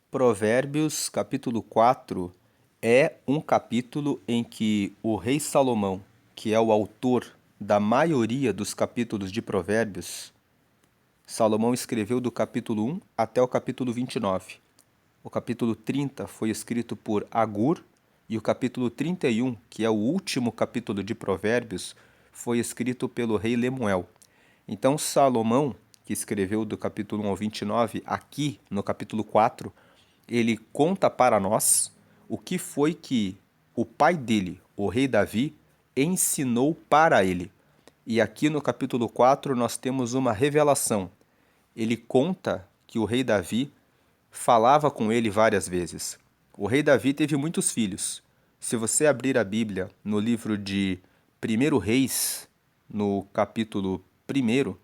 Provérbios, capítulo 4, é um capítulo em que o rei Salomão, que é o autor da maioria dos capítulos de Provérbios, Salomão escreveu do capítulo 1 até o capítulo 29. O capítulo 30 foi escrito por Agur e o capítulo 31, que é o último capítulo de Provérbios, foi escrito pelo rei Lemuel. Então, Salomão, que escreveu do capítulo 1 ao 29, aqui no capítulo 4, ele conta para nós o que foi que o pai dele, o rei Davi, ensinou para ele. E aqui no capítulo 4 nós temos uma revelação. Ele conta que o rei Davi falava com ele várias vezes. O rei Davi teve muitos filhos. Se você abrir a Bíblia no livro de 1 Reis, no capítulo 1,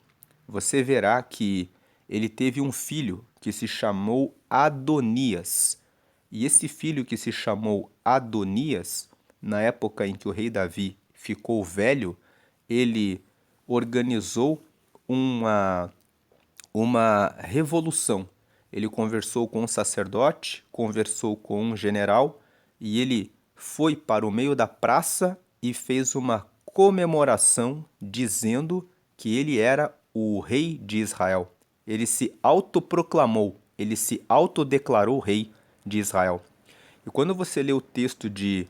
você verá que ele teve um filho que se chamou Adonias. E esse filho que se chamou Adonias, na época em que o rei Davi ficou velho, ele organizou uma revolução. Ele conversou com um sacerdote, conversou com um general e ele foi para o meio da praça e fez uma comemoração dizendo que ele era o rei de Israel. Ele se autoproclamou, ele se autodeclarou rei de Israel. E quando você lê o texto de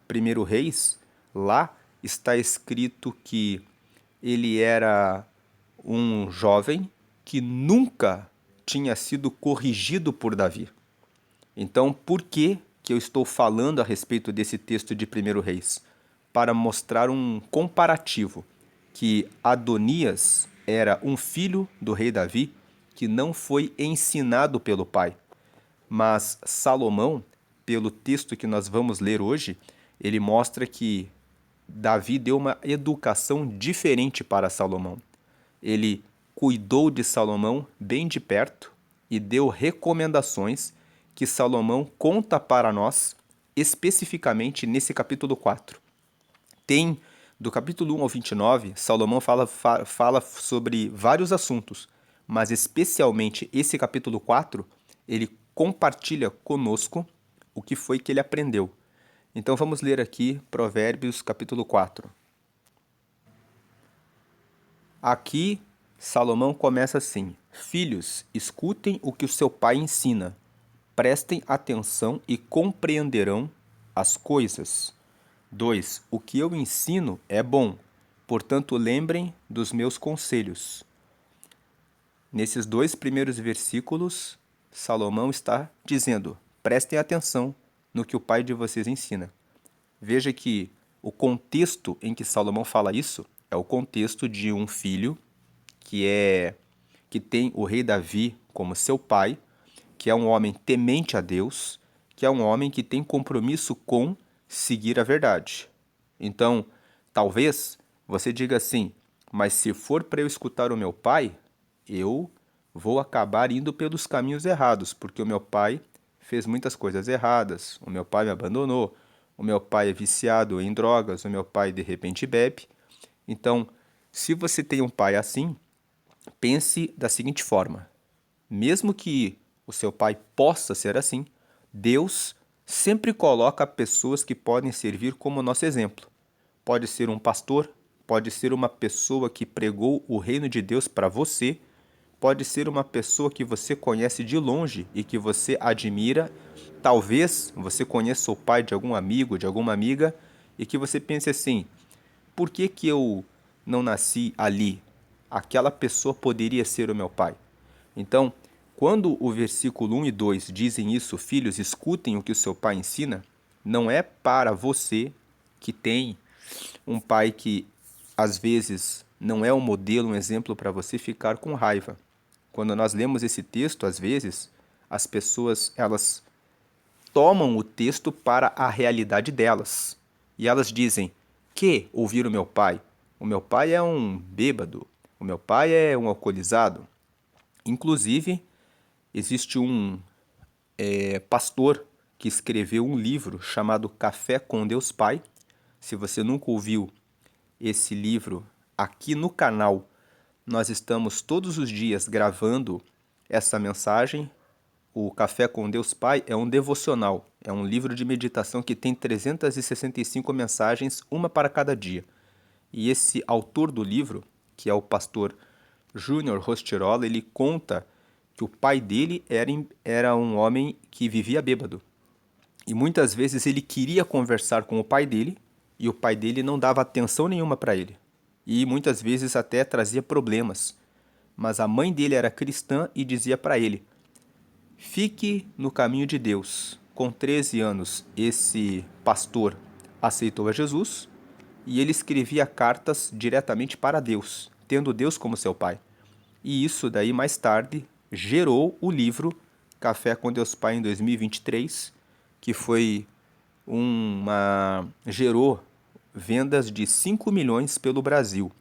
1 Reis, lá está escrito que ele era um jovem que nunca tinha sido corrigido por Davi. Então, por que eu estou falando a respeito desse texto de 1 Reis? Para mostrar um comparativo, que Adonias era um filho do rei Davi que não foi ensinado pelo pai. Mas Salomão, pelo texto que nós vamos ler hoje, ele mostra que Davi deu uma educação diferente para Salomão. Ele cuidou de Salomão bem de perto e deu recomendações que Salomão conta para nós especificamente nesse capítulo 4. Tem, do capítulo 1 ao 29, Salomão fala sobre vários assuntos, mas especialmente esse capítulo 4, ele compartilha conosco o que foi que ele aprendeu. Então vamos ler aqui Provérbios capítulo 4. Aqui, Salomão começa assim: Filhos, escutem o que o seu pai ensina. Prestem atenção e compreenderão as coisas. 2. O que eu ensino é bom, portanto lembrem dos meus conselhos. Nesses dois primeiros versículos, Salomão está dizendo: prestem atenção no que o pai de vocês ensina. Veja que o contexto em que Salomão fala isso é o contexto de um filho que tem o rei Davi como seu pai, que é um homem temente a Deus, que é um homem que tem compromisso com seguir a verdade. Então, talvez você diga assim: mas se for para eu escutar o meu pai, eu vou acabar indo pelos caminhos errados, porque o meu pai fez muitas coisas erradas, o meu pai me abandonou, o meu pai é viciado em drogas, o meu pai de repente bebe. Então, se você tem um pai assim, pense da seguinte forma: mesmo que o seu pai possa ser assim, Deus sempre coloca pessoas que podem servir como nosso exemplo. Pode ser um pastor, pode ser uma pessoa que pregou o reino de Deus para você, pode ser uma pessoa que você conhece de longe e que você admira. Talvez você conheça o pai de algum amigo, de alguma amiga, e que você pense assim: por que eu não nasci ali? Aquela pessoa poderia ser o meu pai. Então, quando o versículo 1 e 2 dizem isso: filhos, escutem o que o seu pai ensina, não é para você que tem um pai que às vezes não é um modelo, um exemplo para você ficar com raiva. Quando nós lemos esse texto, às vezes, as pessoas elas tomam o texto para a realidade delas. E elas dizem: que ouvir o meu pai? O meu pai é um bêbado, o meu pai é um alcoolizado. Inclusive, existe um pastor que escreveu um livro chamado Café com Deus Pai. Se você nunca ouviu esse livro, aqui no canal nós estamos todos os dias gravando essa mensagem o Café com Deus Pai é um devocional, é um livro de meditação que tem 365 mensagens, uma para cada dia. E esse autor do livro, que é o pastor Júnior Rostirola, ele conta que o pai dele era um homem que vivia bêbado. E muitas vezes ele queria conversar com o pai dele e o pai dele não dava atenção nenhuma para ele. E muitas vezes até trazia problemas. Mas a mãe dele era cristã e dizia para ele: fique no caminho de Deus. Com 13 anos, esse pastor aceitou a Jesus e ele escrevia cartas diretamente para Deus, tendo Deus como seu pai. E isso daí mais tarde gerou o livro Café com Deus Pai em 2023, que foi gerou vendas de 5 milhões pelo Brasil.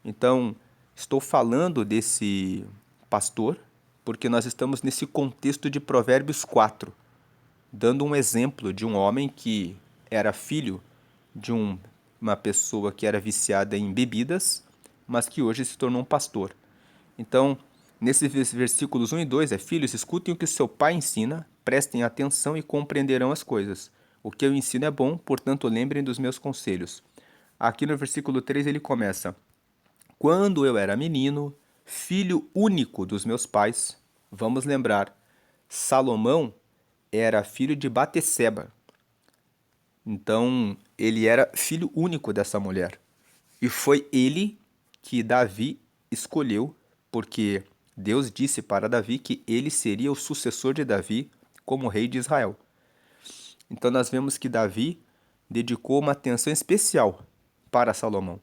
Então, estou falando desse pastor porque nós estamos nesse contexto de Provérbios 4, dando um exemplo de um homem que era filho de uma pessoa que era viciada em bebidas, mas que hoje se tornou um pastor. Então, nesses versículos 1 e 2 filhos, escutem o que seu pai ensina, prestem atenção e compreenderão as coisas. O que eu ensino é bom, portanto lembrem dos meus conselhos. Aqui no versículo 3 ele começa: quando eu era menino, filho único dos meus pais, vamos lembrar, Salomão era filho de Batesseba. Então, ele era filho único dessa mulher. E foi ele que Davi escolheu, porque Deus disse para Davi que ele seria o sucessor de Davi como rei de Israel. Então, nós vemos que Davi dedicou uma atenção especial para Salomão.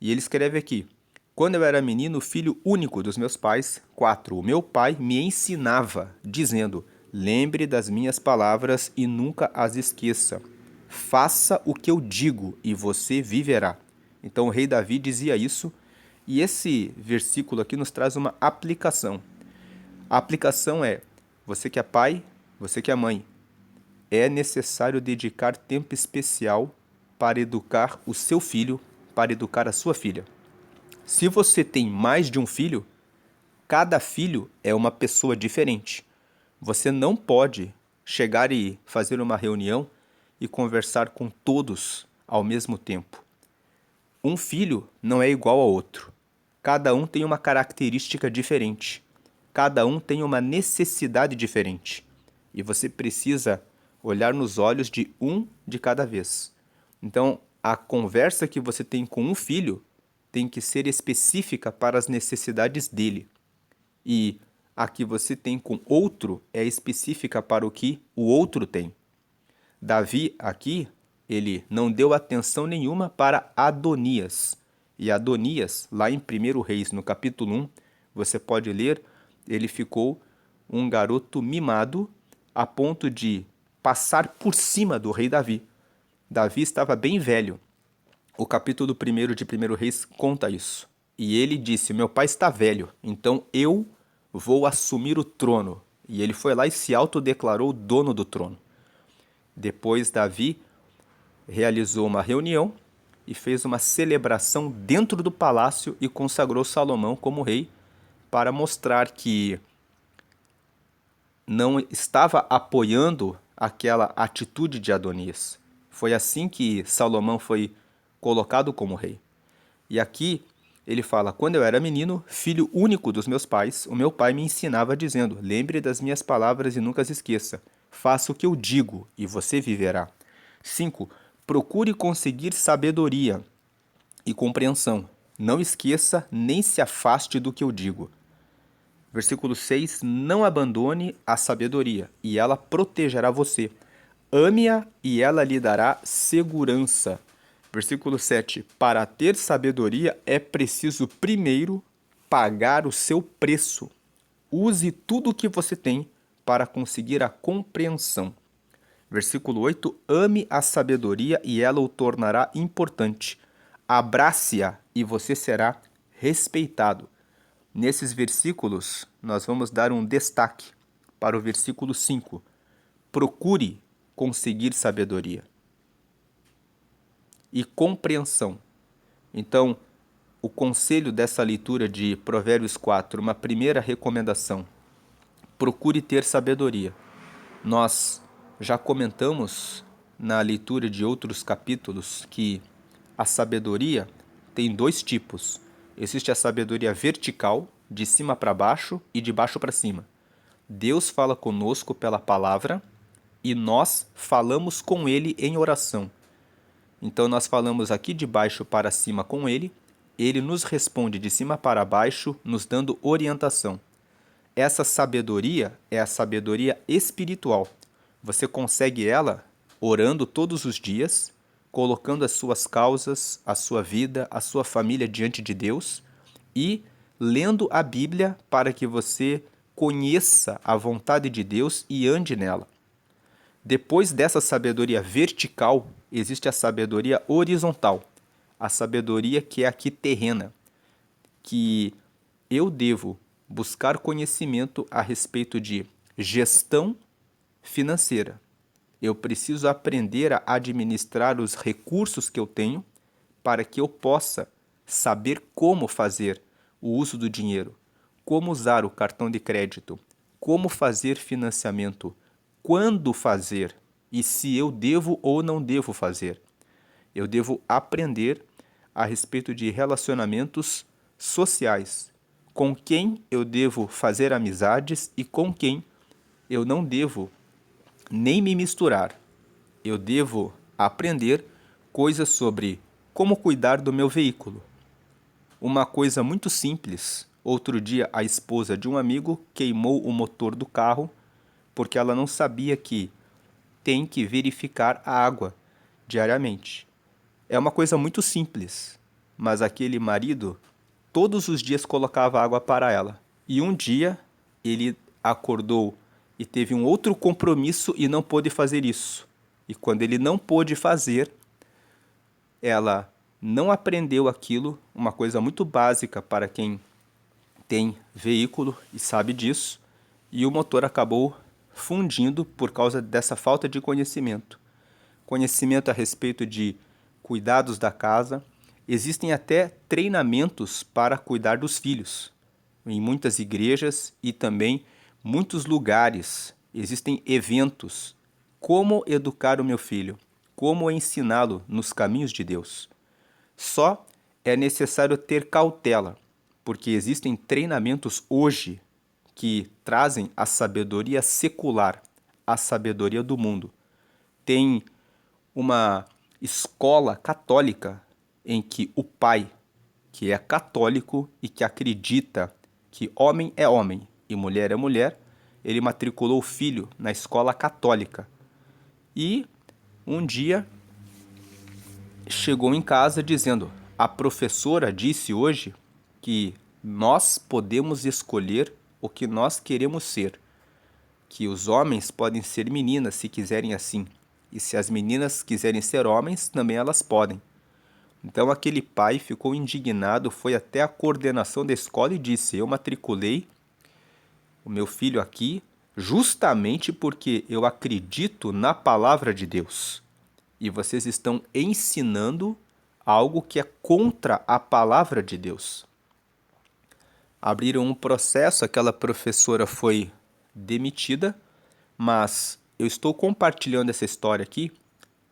E ele escreve aqui: quando eu era menino, filho único dos meus pais, 4. O meu pai me ensinava, dizendo: lembre das minhas palavras e nunca as esqueça. Faça o que eu digo e você viverá. Então o rei Davi dizia isso, e esse versículo aqui nos traz uma aplicação. A aplicação é: você que é pai, você que é mãe, é necessário dedicar tempo especial para educar o seu filho, para educar a sua filha. Se você tem mais de um filho, cada filho é uma pessoa diferente. Você não pode chegar e fazer uma reunião e conversar com todos ao mesmo tempo. Um filho não é igual ao outro. Cada um tem uma característica diferente. Cada um tem uma necessidade diferente. E você precisa olhar nos olhos de um de cada vez. Então, a conversa que você tem com um filho tem que ser específica para as necessidades dele. E a que você tem com outro é específica para o que o outro tem. Davi aqui, ele não deu atenção nenhuma para Adonias. E Adonias, lá em 1 Reis, no capítulo 1, você pode ler, ele ficou um garoto mimado a ponto de passar por cima do rei Davi. Davi estava bem velho. O capítulo 1 de 1 Reis conta isso. E ele disse: meu pai está velho, então eu vou assumir o trono. E ele foi lá e se autodeclarou dono do trono. Depois Davi realizou uma reunião e fez uma celebração dentro do palácio e consagrou Salomão como rei para mostrar que não estava apoiando aquela atitude de Adonias. Foi assim que Salomão foi colocado como rei. E aqui ele fala: quando eu era menino, filho único dos meus pais, o meu pai me ensinava dizendo: lembre das minhas palavras e nunca as esqueça. Faça o que eu digo e você viverá. 5. Procure conseguir sabedoria e compreensão. Não esqueça nem se afaste do que eu digo. Versículo 6. Não abandone a sabedoria, e ela protegerá você. Ame-a e ela lhe dará segurança. Versículo 7. Para ter sabedoria é preciso primeiro pagar o seu preço. Use tudo o que você tem para conseguir a compreensão. Versículo 8. Ame a sabedoria e ela o tornará importante. Abrace-a e você será respeitado. Nesses versículos, nós vamos dar um destaque para o versículo 5. Procure conseguir sabedoria e compreensão. Então, o conselho dessa leitura de Provérbios 4, uma primeira recomendação: procure ter sabedoria. Nós já comentamos na leitura de outros capítulos que a sabedoria tem dois tipos. Existe a sabedoria vertical, de cima para baixo e de baixo para cima. Deus fala conosco pela palavra e nós falamos com Ele em oração. Então nós falamos aqui de baixo para cima com Ele, Ele nos responde de cima para baixo, nos dando orientação. Essa sabedoria é a sabedoria espiritual. Você consegue ela orando todos os dias, colocando as suas causas, a sua vida, a sua família diante de Deus e lendo a Bíblia para que você conheça a vontade de Deus e ande nela. Depois dessa sabedoria vertical, existe a sabedoria horizontal, a sabedoria que é aqui terrena, que eu devo buscar conhecimento a respeito de gestão financeira. Eu preciso aprender a administrar os recursos que eu tenho para que eu possa saber como fazer o uso do dinheiro, como usar o cartão de crédito, como fazer financiamento, quando fazer e se eu devo ou não devo fazer. Eu devo aprender a respeito de relacionamentos sociais, com quem eu devo fazer amizades e com quem eu não devo nem me misturar. Eu devo aprender coisas sobre como cuidar do meu veículo. Uma coisa muito simples. Outro dia, a esposa de um amigo queimou o motor do carro porque ela não sabia que tem que verificar a água diariamente. É uma coisa muito simples, mas aquele marido todos os dias colocava água para ela. E um dia ele acordou e teve um outro compromisso e não pôde fazer isso. E quando ele não pôde fazer, ela não aprendeu aquilo, uma coisa muito básica para quem tem veículo e sabe disso, e o motor acabou fundindo por causa dessa falta de conhecimento. Conhecimento a respeito de cuidados da casa. Existem até treinamentos para cuidar dos filhos. Em muitas igrejas e também muitos lugares existem eventos. Como educar o meu filho? Como ensiná-lo nos caminhos de Deus? Só é necessário ter cautela, porque existem treinamentos hoje que trazem a sabedoria secular, a sabedoria do mundo. Tem uma escola católica em que o pai, que é católico e que acredita que homem é homem e mulher é mulher, ele matriculou o filho na escola católica. E um dia chegou em casa dizendo: a professora disse hoje que nós podemos escolher o que nós queremos ser, que os homens podem ser meninas se quiserem assim, e se as meninas quiserem ser homens, também elas podem. Então aquele pai ficou indignado, foi até a coordenação da escola e disse: eu matriculei o meu filho aqui justamente porque eu acredito na palavra de Deus. E vocês estão ensinando algo que é contra a palavra de Deus. Abriram um processo, aquela professora foi demitida, mas eu estou compartilhando essa história aqui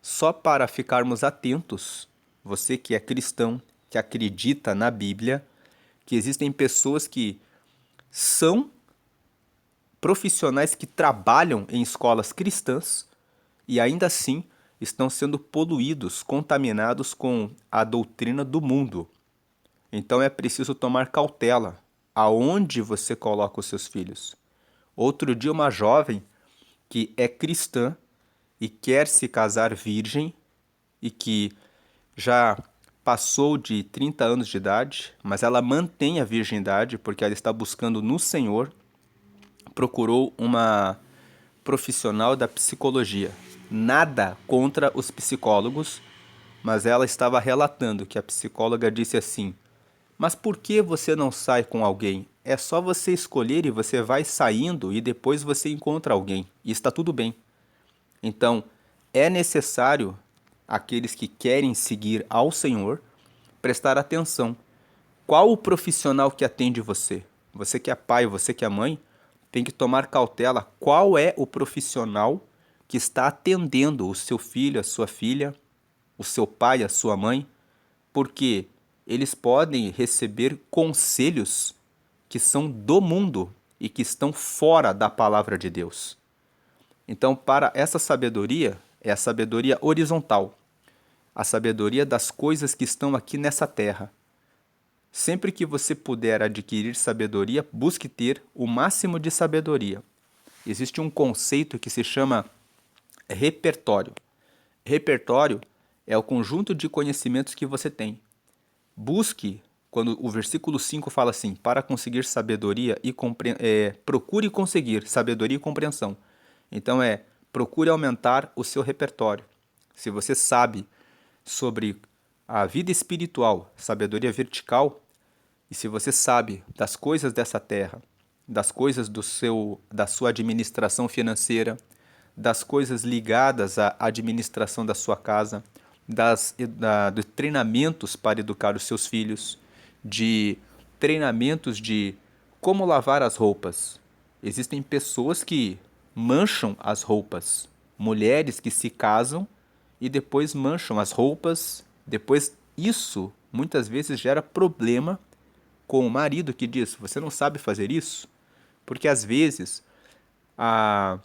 só para ficarmos atentos, você que é cristão, que acredita na Bíblia, que existem pessoas que são profissionais que trabalham em escolas cristãs e ainda assim estão sendo poluídos, contaminados com a doutrina do mundo. Então é preciso tomar cautela aonde você coloca os seus filhos. Outro dia uma jovem que é cristã e quer se casar virgem e que já passou de 30 anos de idade, mas ela mantém a virgindade porque ela está buscando no Senhor, procurou uma profissional da psicologia. Nada contra os psicólogos, mas ela estava relatando que a psicóloga disse assim: mas por que você não sai com alguém? É só você escolher e você vai saindo e depois você encontra alguém. E está tudo bem. Então, é necessário, aqueles que querem seguir ao Senhor, prestar atenção. Qual o profissional que atende você? Você que é pai, você que é mãe, tem que tomar cautela qual é o profissional que está atendendo o seu filho, a sua filha, o seu pai, a sua mãe, porque eles podem receber conselhos que são do mundo e que estão fora da palavra de Deus. Então, para essa sabedoria, é a sabedoria horizontal, a sabedoria das coisas que estão aqui nessa terra. Sempre que você puder adquirir sabedoria, busque ter o máximo de sabedoria. Existe um conceito que se chama repertório. Repertório é o conjunto de conhecimentos que você tem. Busque, quando o versículo 5 fala assim, para conseguir sabedoria e procure conseguir sabedoria e compreensão. Então procure aumentar o seu repertório. Se você sabe sobre a vida espiritual, sabedoria vertical, e se você sabe das coisas dessa terra, das coisas da sua administração financeira, das coisas ligadas à administração da sua casa, de treinamentos para educar os seus filhos, de treinamentos de como lavar as roupas. Existem pessoas que mancham as roupas, mulheres que se casam e depois mancham as roupas. Depois isso muitas vezes gera problema com o marido que diz: você não sabe fazer isso? Porque às vezes a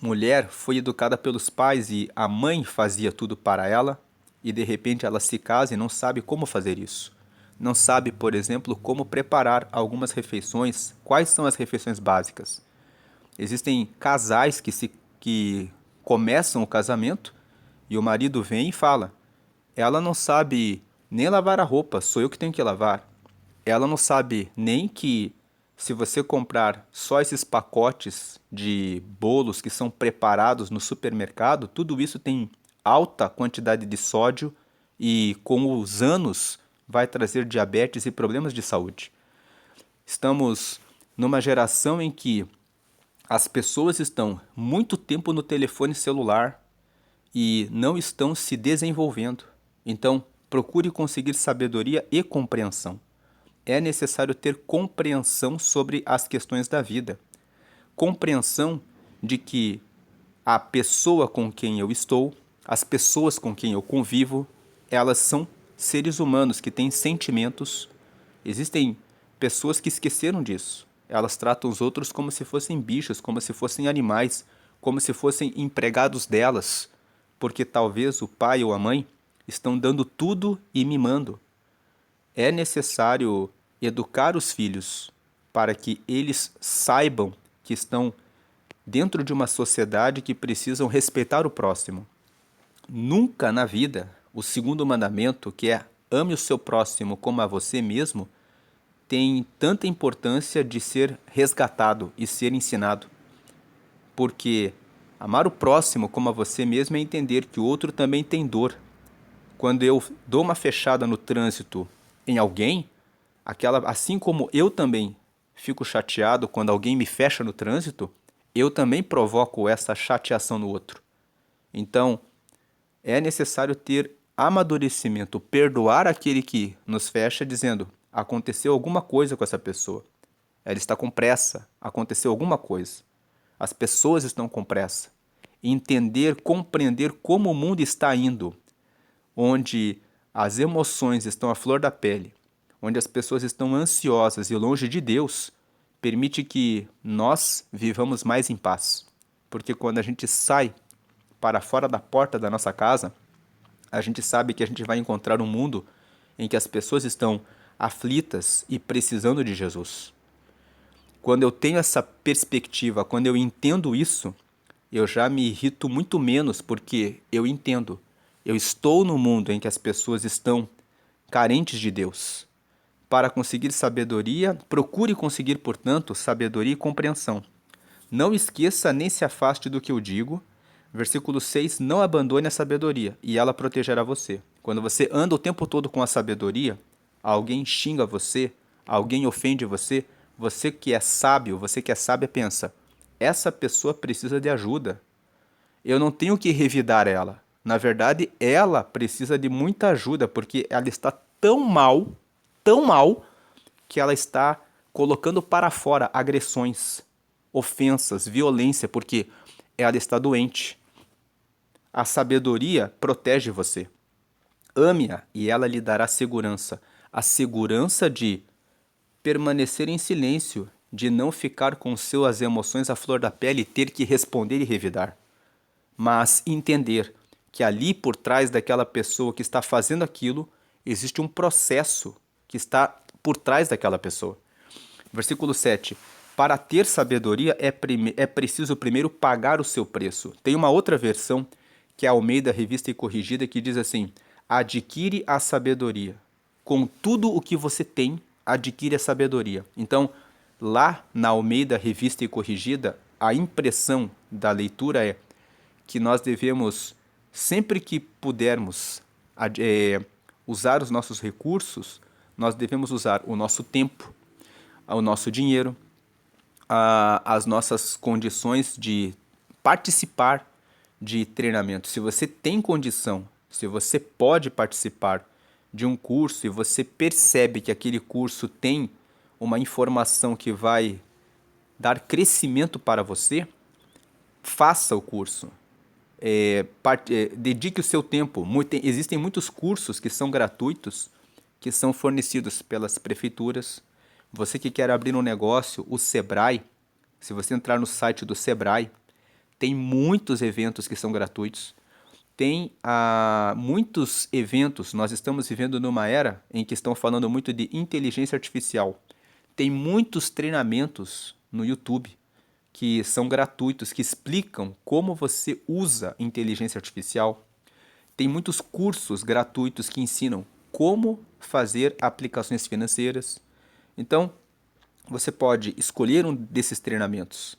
mulher foi educada pelos pais e a mãe fazia tudo para ela e de repente ela se casa e não sabe como fazer isso. Não sabe, por exemplo, como preparar algumas refeições. Quais são as refeições básicas? Existem casais que começam o casamento e o marido vem e fala: ela não sabe nem lavar a roupa, sou eu que tenho que lavar. Ela não sabe nem que se você comprar só esses pacotes de bolos que são preparados no supermercado, tudo isso tem alta quantidade de sódio e com os anos vai trazer diabetes e problemas de saúde. Estamos numa geração em que as pessoas estão muito tempo no telefone celular e não estão se desenvolvendo. Então, procure conseguir sabedoria e compreensão. É necessário ter compreensão sobre as questões da vida. Compreensão de que a pessoa com quem eu estou, as pessoas com quem eu convivo, elas são seres humanos que têm sentimentos. Existem pessoas que esqueceram disso. Elas tratam os outros como se fossem bichos, como se fossem animais, como se fossem empregados delas, porque talvez o pai ou a mãe estão dando tudo e mimando. É necessário educar os filhos para que eles saibam que estão dentro de uma sociedade que precisam respeitar o próximo. Nunca na vida o segundo mandamento, que é ame o seu próximo como a você mesmo, tem tanta importância de ser resgatado e ser ensinado. Porque amar o próximo como a você mesmo é entender que o outro também tem dor. Quando eu dou uma fechada no trânsito em alguém, assim como eu também fico chateado quando alguém me fecha no trânsito, eu também provoco essa chateação no outro. Então, é necessário ter amadurecimento, perdoar aquele que nos fecha, dizendo: aconteceu alguma coisa com essa pessoa. Ela está com pressa, aconteceu alguma coisa. As pessoas estão com pressa. Entender, compreender como o mundo está indo, onde as emoções estão à flor da pele, onde as pessoas estão ansiosas e longe de Deus, permite que nós vivamos mais em paz. Porque quando a gente sai para fora da porta da nossa casa, a gente sabe que a gente vai encontrar um mundo em que as pessoas estão aflitas e precisando de Jesus. Quando eu tenho essa perspectiva, quando eu entendo isso, eu já me irrito muito menos, porque eu entendo. Eu estou no mundo em que as pessoas estão carentes de Deus. Para conseguir sabedoria, procure conseguir, portanto, sabedoria e compreensão. Não esqueça nem se afaste do que eu digo. Versículo 6, não abandone a sabedoria, e ela protegerá você. Quando você anda o tempo todo com a sabedoria, alguém xinga você, alguém ofende você, você que é sábio, você que é sábia, pensa: essa pessoa precisa de ajuda. Eu não tenho que revidar ela. Na verdade, ela precisa de muita ajuda, porque ela está tão mal, que ela está colocando para fora agressões. ofensas, violência, porque ela está doente. A sabedoria protege você. Ame-a e ela lhe dará segurança. A segurança de permanecer em silêncio, de não ficar com suas emoções à flor da pele e ter que responder e revidar. Mas entender que ali por trás daquela pessoa que está fazendo aquilo, existe um processo que está por trás daquela pessoa. Versículo 7. Para ter sabedoria é preciso primeiro pagar o seu preço. Tem uma outra versão, que é a Almeida Revista e Corrigida, que diz assim: adquire a sabedoria. Com tudo o que você tem, adquire a sabedoria. Então, lá na Almeida Revista e Corrigida, a impressão da leitura é que nós devemos, sempre que pudermos, usar os nossos recursos, nós devemos usar o nosso tempo, o nosso dinheiro, as nossas condições de participar de treinamento. Se você tem condição, se você pode participar de um curso e você percebe que aquele curso tem uma informação que vai dar crescimento para você, faça o curso. Dedique o seu tempo. Existem muitos cursos que são gratuitos, que são fornecidos pelas prefeituras. Você que quer abrir um negócio, o Sebrae, se você entrar no site do Sebrae, tem muitos eventos que são gratuitos. Tem muitos eventos, nós estamos vivendo numa era em que estão falando muito de inteligência artificial. Tem muitos treinamentos no YouTube que são gratuitos, que explicam como você usa inteligência artificial. Tem muitos cursos gratuitos que ensinam como fazer aplicações financeiras. Então, você pode escolher um desses treinamentos.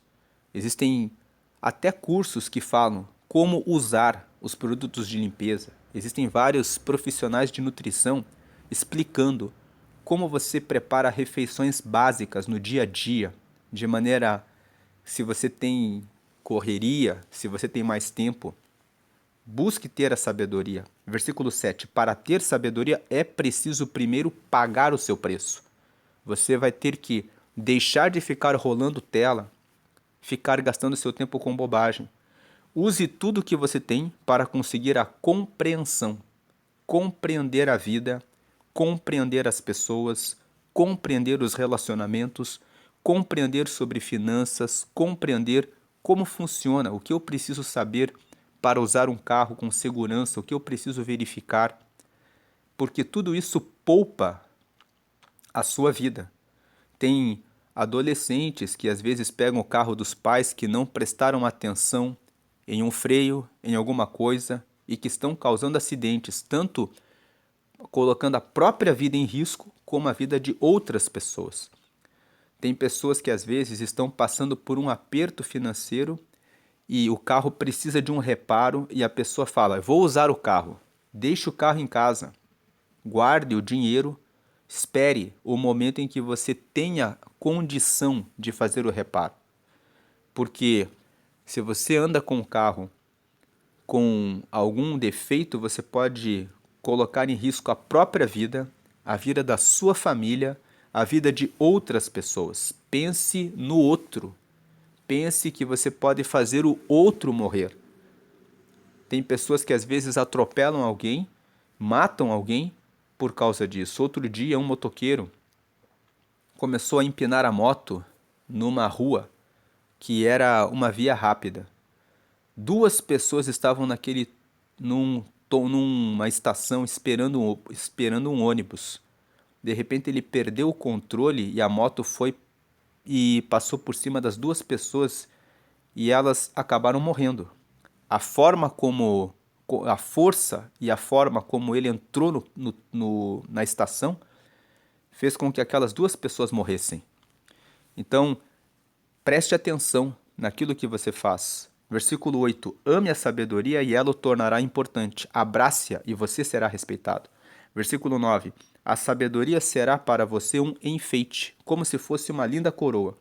Existem até cursos que falam como usar os produtos de limpeza. Existem vários profissionais de nutrição explicando como você prepara refeições básicas no dia a dia, de maneira, se você tem correria, se você tem mais tempo, busque ter a sabedoria. Versículo 7. Para ter sabedoria é preciso primeiro pagar o seu preço. Você vai ter que deixar de ficar rolando tela, ficar gastando seu tempo com bobagem. Use tudo que você tem para conseguir a compreensão. Compreender a vida, compreender as pessoas, compreender os relacionamentos, compreender sobre finanças, compreender como funciona, o que eu preciso saber para usar um carro com segurança, o que eu preciso verificar, porque tudo isso poupa a sua vida. Tem adolescentes que às vezes pegam o carro dos pais que não prestaram atenção em um freio, em alguma coisa, e que estão causando acidentes, tanto colocando a própria vida em risco, como a vida de outras pessoas. Tem pessoas que às vezes estão passando por um aperto financeiro e o carro precisa de um reparo e a pessoa fala: vou usar o carro, deixe o carro em casa, guarde o dinheiro, espere o momento em que você tenha condição de fazer o reparo. Porque se você anda com o carro com algum defeito, você pode colocar em risco a própria vida, a vida da sua família, a vida de outras pessoas. Pense no outro. Pense que você pode fazer o outro morrer. Tem pessoas que às vezes atropelam alguém, matam alguém por causa disso. Outro dia, um motoqueiro começou a empinar a moto numa rua que era uma via rápida. Duas pessoas estavam numa estação esperando um ônibus. De repente ele perdeu o controle e a moto foi e passou por cima das duas pessoas e elas acabaram morrendo. A força e a forma como ele entrou na estação fez com que aquelas duas pessoas morressem. Então, preste atenção naquilo que você faz. Versículo 8. Ame a sabedoria e ela o tornará importante. Abrace-a e você será respeitado. Versículo 9. A sabedoria será para você um enfeite, como se fosse uma linda coroa.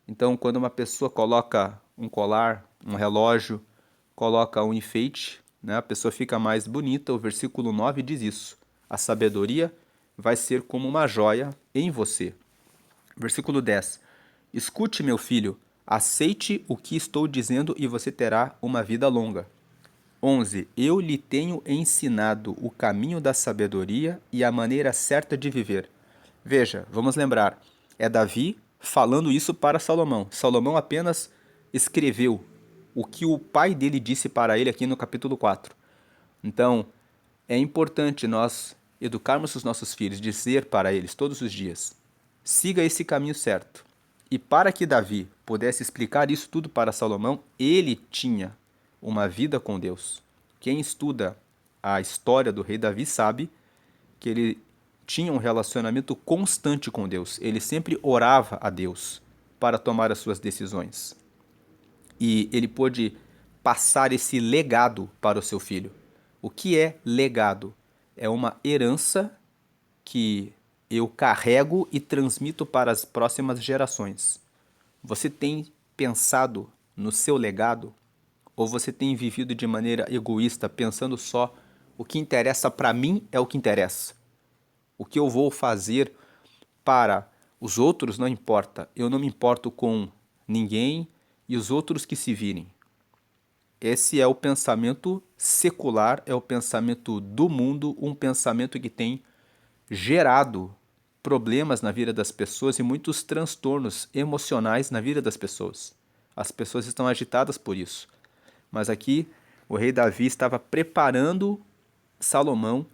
Então, quando uma pessoa coloca um colar, um relógio, coloca um enfeite, né, a pessoa fica mais bonita. O versículo 9 diz isso. A sabedoria vai ser como uma joia em você. Versículo 10. Escute, meu filho, aceite o que estou dizendo e você terá uma vida longa. 11. Eu lhe tenho ensinado o caminho da sabedoria e a maneira certa de viver. Veja, vamos lembrar, é Davi falando isso para Salomão. Salomão apenas escreveu o que o pai dele disse para ele aqui no capítulo 4. Então, é importante nós educarmos os nossos filhos, dizer para eles todos os dias: siga esse caminho certo. E para que Davi pudesse explicar isso tudo para Salomão, ele tinha uma vida com Deus. Quem estuda a história do rei Davi sabe que ele tinha um relacionamento constante com Deus. Ele sempre orava a Deus para tomar as suas decisões. E ele pôde passar esse legado para o seu filho. O que é legado? É uma herança que eu carrego e transmito para as próximas gerações. Você tem pensado no seu legado? Ou você tem vivido de maneira egoísta, pensando só o que interessa para mim é o que interessa? O que eu vou fazer para os outros não importa. Eu não me importo com ninguém e os outros que se virem. Esse é o pensamento secular, é o pensamento do mundo, um pensamento que tem gerado problemas na vida das pessoas e muitos transtornos emocionais na vida das pessoas. As pessoas estão agitadas por isso. Mas aqui o rei Davi estava preparando Salomão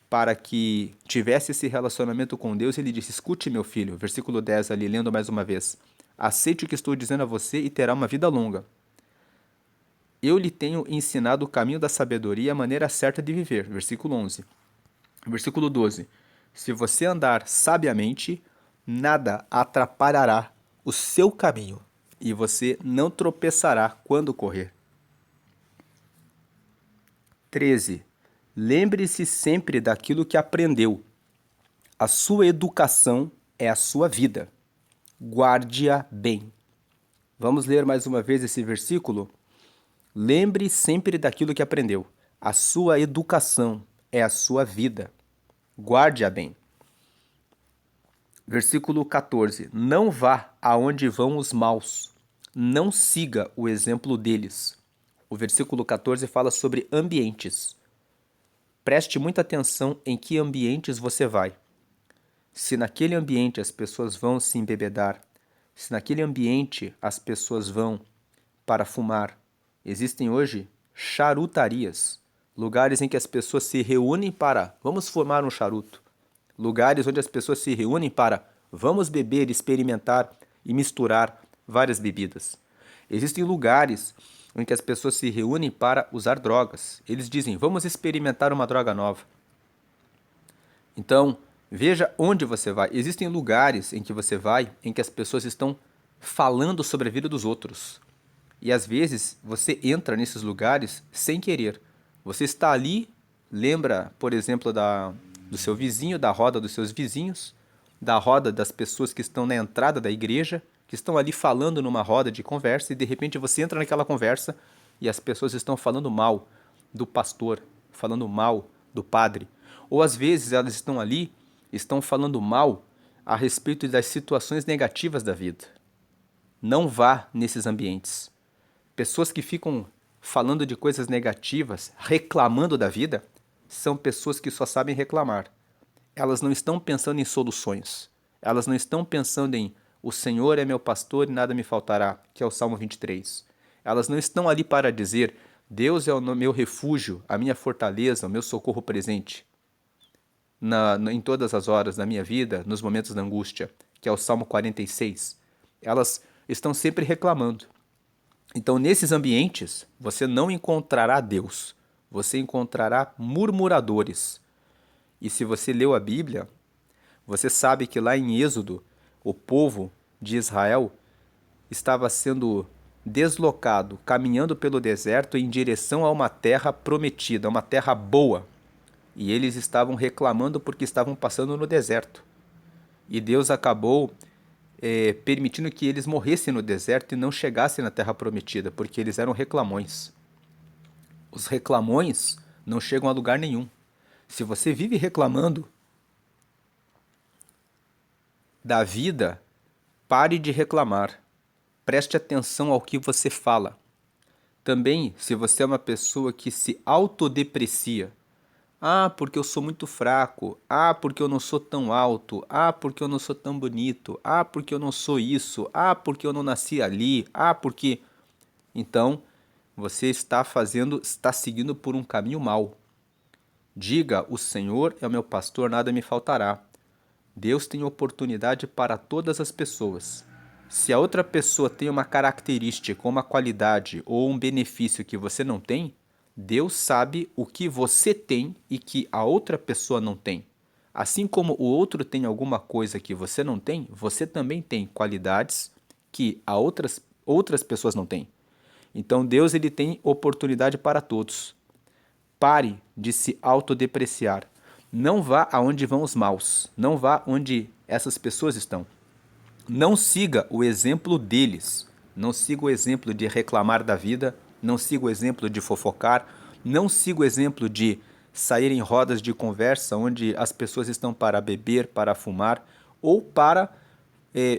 para que tivesse esse relacionamento com Deus. Ele disse: escute, meu filho, versículo 10 ali, lendo mais uma vez: aceite o que estou dizendo a você e terá uma vida longa. Eu lhe tenho ensinado o caminho da sabedoria e a maneira certa de viver. Versículo 11. Versículo 12. Se você andar sabiamente, nada atrapalhará o seu caminho e você não tropeçará quando correr. 13. Lembre-se sempre daquilo que aprendeu. A sua educação é a sua vida. Guarde-a bem. Vamos ler mais uma vez esse versículo? Lembre sempre daquilo que aprendeu. A sua educação é a sua vida. Guarde-a bem. Versículo 14. Não vá aonde vão os maus. Não siga o exemplo deles. O versículo 14 fala sobre ambientes. Preste muita atenção em que ambientes você vai. Se naquele ambiente as pessoas vão se embebedar, se naquele ambiente as pessoas vão para fumar, existem hoje charutarias, lugares em que as pessoas se reúnem para vamos fumar um charuto, lugares onde as pessoas se reúnem para vamos beber, experimentar e misturar várias bebidas. Existem lugares em que as pessoas se reúnem para usar drogas. Eles dizem, vamos experimentar uma droga nova. Então, veja onde você vai. Existem lugares em que você vai em que as pessoas estão falando sobre a vida dos outros. E às vezes você entra nesses lugares sem querer. Você está ali, lembra, por exemplo, do seu vizinho, da roda dos seus vizinhos, da roda das pessoas que estão na entrada da igreja, que estão ali falando numa roda de conversa e de repente você entra naquela conversa e as pessoas estão falando mal do pastor, falando mal do padre. Ou às vezes elas estão ali, estão falando mal a respeito das situações negativas da vida. Não vá nesses ambientes. Pessoas que ficam falando de coisas negativas, reclamando da vida, são pessoas que só sabem reclamar. Elas não estão pensando em soluções. Elas não estão pensando em o Senhor é meu pastor e nada me faltará, que é o Salmo 23. Elas não estão ali para dizer Deus é o meu refúgio, a minha fortaleza, o meu socorro presente. Em todas as horas da minha vida, nos momentos da angústia, que é o Salmo 46. Elas estão sempre reclamando. Então, nesses ambientes, você não encontrará Deus. Você encontrará murmuradores. E se você leu a Bíblia, você sabe que lá em Êxodo, o povo de Israel estava sendo deslocado, caminhando pelo deserto em direção a uma terra prometida, uma terra boa. E eles estavam reclamando porque estavam passando no deserto. E Deus acabou permitindo que eles morressem no deserto e não chegassem na terra prometida, porque eles eram reclamões. Os reclamões não chegam a lugar nenhum. Se você vive reclamando da vida, Pare de reclamar. Preste atenção ao que você fala. Também, se você é uma pessoa que se autodeprecia, porque eu sou muito fraco. Porque eu não sou tão alto. Porque eu não sou tão bonito. Porque eu não sou isso. Porque eu não nasci ali. Porque... Então, você está seguindo por um caminho mau. Diga: o Senhor é o meu pastor, nada me faltará. Deus tem oportunidade para todas as pessoas. Se a outra pessoa tem uma característica, uma qualidade ou um benefício que você não tem, Deus sabe o que você tem e que a outra pessoa não tem. Assim como o outro tem alguma coisa que você não tem, você também tem qualidades que outras pessoas não têm. Então Deus ele tem oportunidade para todos. Pare de se autodepreciar. Não vá aonde vão os maus. Não vá onde essas pessoas estão. Não siga o exemplo deles. Não siga o exemplo de reclamar da vida. Não siga o exemplo de fofocar. Não siga o exemplo de sair em rodas de conversa onde as pessoas estão para beber, para fumar ou para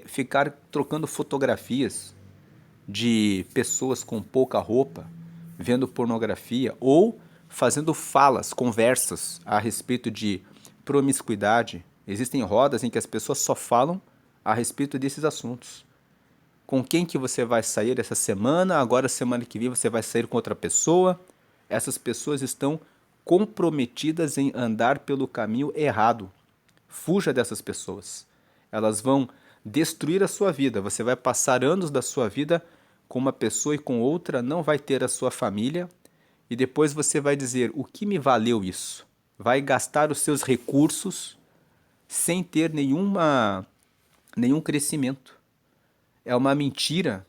ficar trocando fotografias de pessoas com pouca roupa, vendo pornografia ou fazendo falas, conversas a respeito de promiscuidade. Existem rodas em que as pessoas só falam a respeito desses assuntos. Com quem que você vai sair essa semana? Agora, semana que vem, você vai sair com outra pessoa. Essas pessoas estão comprometidas em andar pelo caminho errado. Fuja dessas pessoas. Elas vão destruir a sua vida. Você vai passar anos da sua vida com uma pessoa e com outra, não vai ter a sua família. E depois você vai dizer: o que me valeu isso? Vai gastar os seus recursos sem ter nenhum crescimento. É uma mentira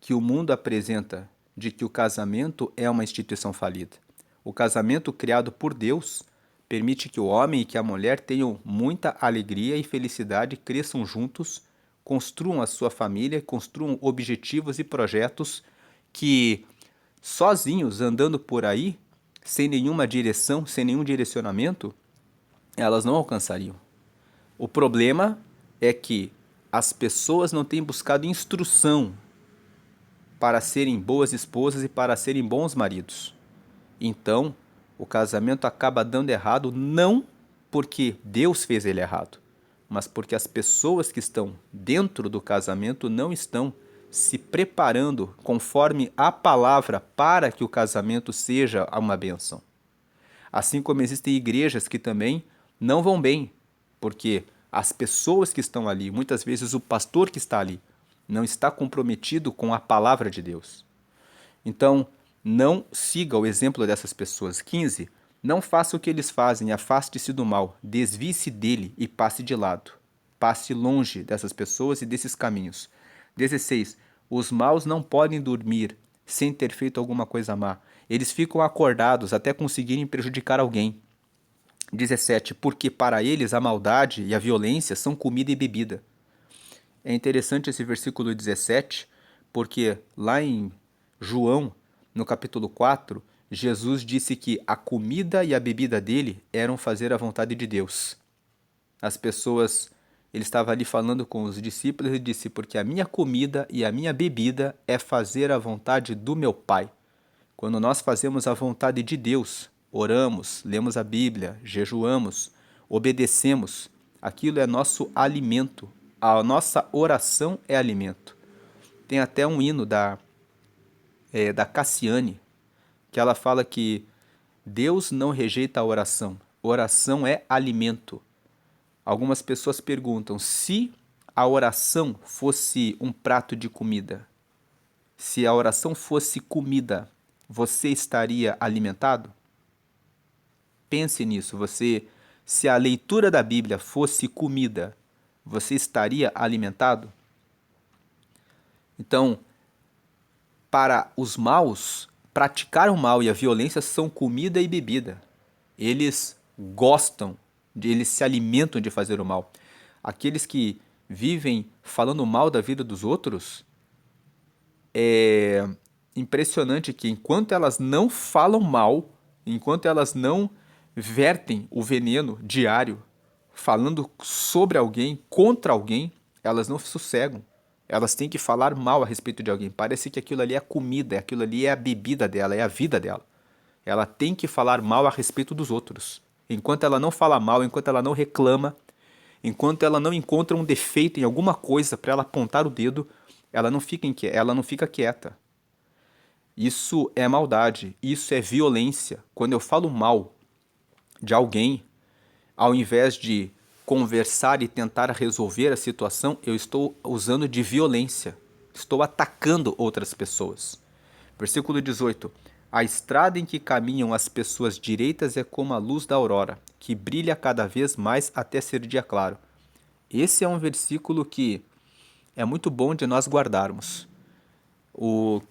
que o mundo apresenta de que o casamento é uma instituição falida. O casamento criado por Deus permite que o homem e que a mulher tenham muita alegria e felicidade, cresçam juntos, construam a sua família, construam objetivos e projetos que, sozinhos, andando por aí, sem nenhuma direção, sem nenhum direcionamento, elas não alcançariam. O problema é que as pessoas não têm buscado instrução para serem boas esposas e para serem bons maridos. Então, o casamento acaba dando errado não porque Deus fez ele errado, mas porque as pessoas que estão dentro do casamento não estão se preparando conforme a palavra para que o casamento seja uma bênção. Assim como existem igrejas que também não vão bem, porque as pessoas que estão ali, muitas vezes o pastor que está ali, não está comprometido com a palavra de Deus. Então, não siga o exemplo dessas pessoas. 15. Não faça o que eles fazem, afaste-se do mal, desvie-se dele e passe de lado. Passe longe dessas pessoas e desses caminhos. 16. Os maus não podem dormir sem ter feito alguma coisa má. Eles ficam acordados até conseguirem prejudicar alguém. 17. Porque para eles a maldade e a violência são comida e bebida. É interessante esse versículo 17, porque lá em João, no capítulo 4, Jesus disse que a comida e a bebida dele eram fazer a vontade de Deus. As pessoas, ele estava ali falando com os discípulos e disse: porque a minha comida e a minha bebida é fazer a vontade do meu Pai. Quando nós fazemos a vontade de Deus, oramos, lemos a Bíblia, jejuamos, obedecemos, aquilo é nosso alimento. A nossa oração é alimento. Tem até um hino da Cassiane, que ela fala que Deus não rejeita a oração. Oração é alimento. Algumas pessoas perguntam: se a oração fosse um prato de comida, se a oração fosse comida, você estaria alimentado? Pense nisso. Se a leitura da Bíblia fosse comida, você estaria alimentado? Então, para os maus, praticar o mal e a violência são comida e bebida. Eles gostam, eles se alimentam de fazer o mal. Aqueles que vivem falando mal da vida dos outros, é impressionante que enquanto elas não falam mal, enquanto elas não vertem o veneno diário, falando sobre alguém, contra alguém, elas não sossegam. Elas têm que falar mal a respeito de alguém. Parece que aquilo ali é a comida, aquilo ali é a bebida dela, é a vida dela. Ela tem que falar mal a respeito dos outros. Enquanto ela não fala mal, enquanto ela não reclama, enquanto ela não encontra um defeito em alguma coisa para ela apontar o dedo, ela não fica quieta. Isso é maldade, isso é violência. Quando eu falo mal de alguém, ao invés de conversar e tentar resolver a situação, eu estou usando de violência. Estou atacando outras pessoas. Versículo 18. A estrada em que caminham as pessoas direitas é como a luz da aurora, que brilha cada vez mais até ser dia claro. Esse é um versículo que é muito bom de nós guardarmos. O